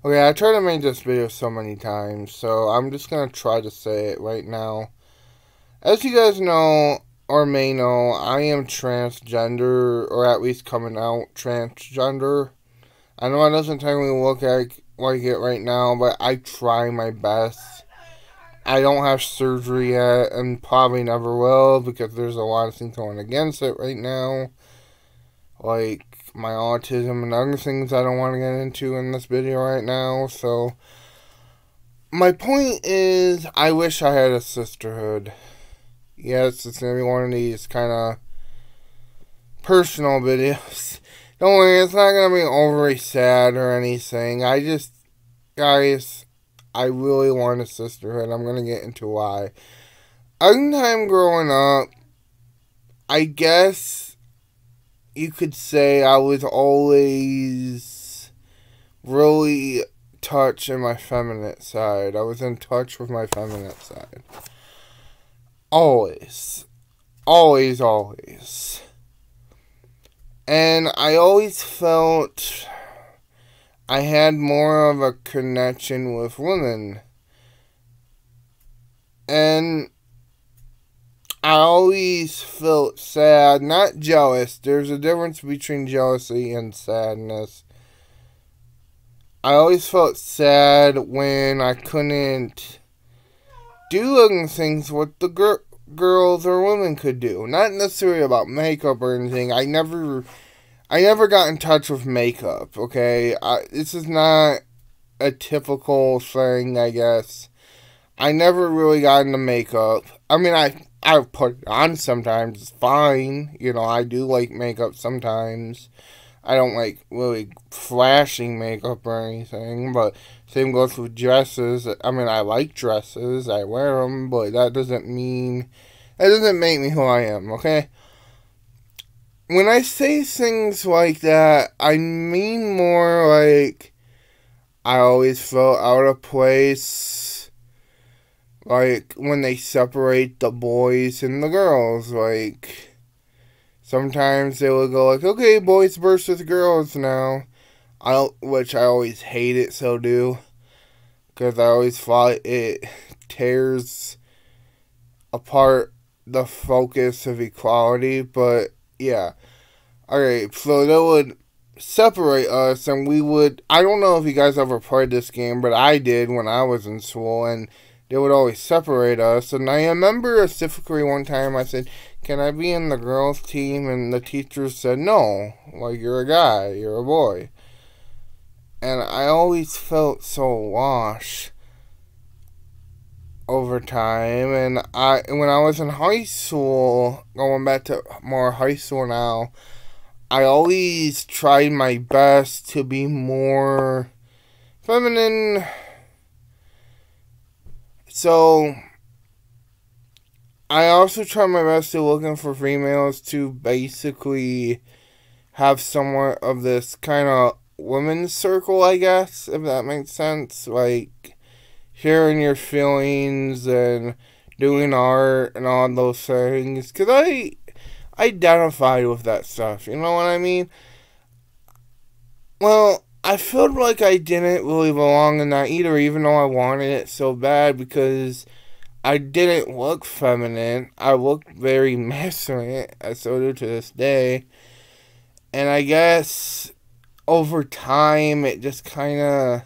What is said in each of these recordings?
Okay, I tried to make this video so many times, so I'm just gonna try to say it right now. As you guys know, or may know, I am transgender, or at least coming out transgender. I know it doesn't technically look like it right now, but I try my best. I don't have surgery yet, and probably never will, because there's a lot of things going against it right now. Like my autism and other things I don't want to get into in this video right now, so my point is, I wish I had a sisterhood. Yes, it's gonna be one of these kind of personal videos. Don't worry, it's not gonna be overly sad or anything. Guys, I really want a sisterhood. I'm gonna get into why. Other time growing up, I guess you could say I was always really touch in my feminine side. I was in touch with my feminine side. Always. Always, always. And I always felt I had more of a connection with women. And I always felt sad, not jealous. There's a difference between jealousy and sadness. I always felt sad when I couldn't do other things what the girls or women could do. Not necessarily about makeup or anything. I never got in touch with makeup, okay? This is not a typical thing, I guess. I never really got into makeup. I mean, I put it on sometimes. It's fine. You know, I do like makeup sometimes. I don't like really flashing makeup or anything, but same goes with dresses. I mean, I like dresses. I wear them, but that doesn't make me who I am, okay? When I say things like that, I mean more like I always felt out of place. Like when they separate the boys and the girls, like sometimes they will go like, okay, boys versus girls now. Which I always hated so do. Because I always thought it tears apart the focus of equality. But, yeah. Alright, so they would separate us and we would... I don't know if you guys ever played this game, but I did when I was in school. And they would always separate us. And I remember specifically one time I said, can I be in the girls' team? And the teacher said, no. Like, you're a guy. You're a boy. And I always felt so lost over time. And when I was in high school, going back to more high school now, I always tried my best to be more feminine. So I also try my best to looking for females to basically have somewhat of this kind of women's circle, I guess, if that makes sense. Like, sharing your feelings and doing art and all those things. Because I identified with that stuff, you know what I mean? Well, I felt like I didn't really belong in that either, even though I wanted it so bad, because I didn't look feminine. I looked very masculine. I still do to this day. And I guess over time, it just kind of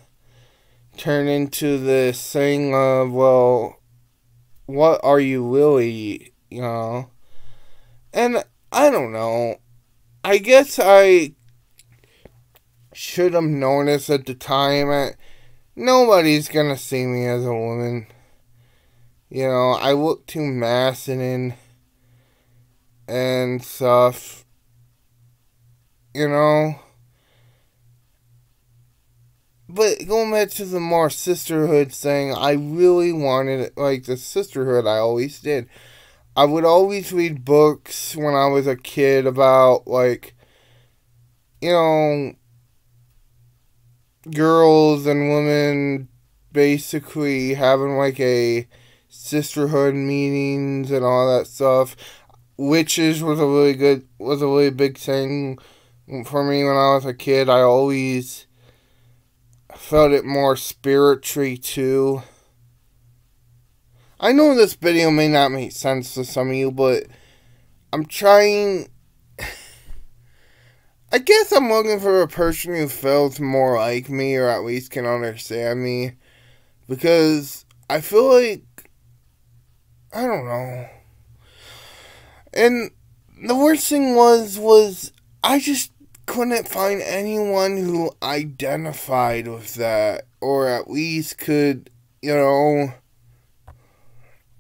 turned into this thing of, well, what are you really, you know? And I don't know. I guess I should have known this at the time. Nobody's gonna see me as a woman. You know, I look too masculine and stuff. You know? But going back to the more sisterhood thing, I really wanted, like, the sisterhood I always did. I would always read books when I was a kid about, like, you know, girls and women basically having, like, a sisterhood meetings and all that stuff. Witches was a really big thing for me when I was a kid. I always felt it more spiritually too. I know this video may not make sense to some of you, but I'm trying. I guess I'm looking for a person who feels more like me, or at least can understand me. Because I feel like, I don't know. And the worst thing was I just couldn't find anyone who identified with that, or at least could, it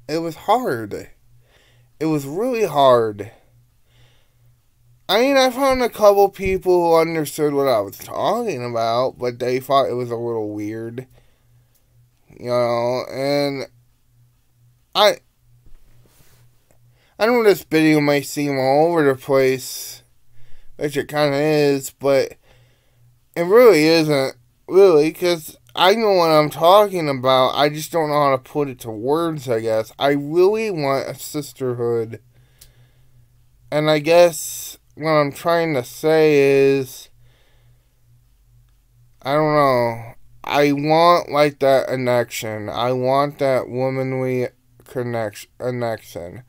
was hard. It was really hard. I mean, I found a couple people who understood what I was talking about, but they thought it was a little weird. And I know this video may seem all over the place, which it kind of is, but it really isn't, really, because I know what I'm talking about. I just don't know how to put it to words, I guess. I really want a sisterhood. And I guess what I'm trying to say is, I don't know. I want, like, that connection. I want that womanly connection.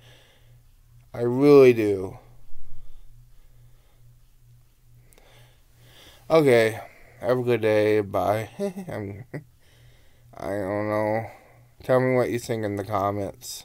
I really do. Okay. Have a good day. Bye. I don't know. Tell me what you think in the comments.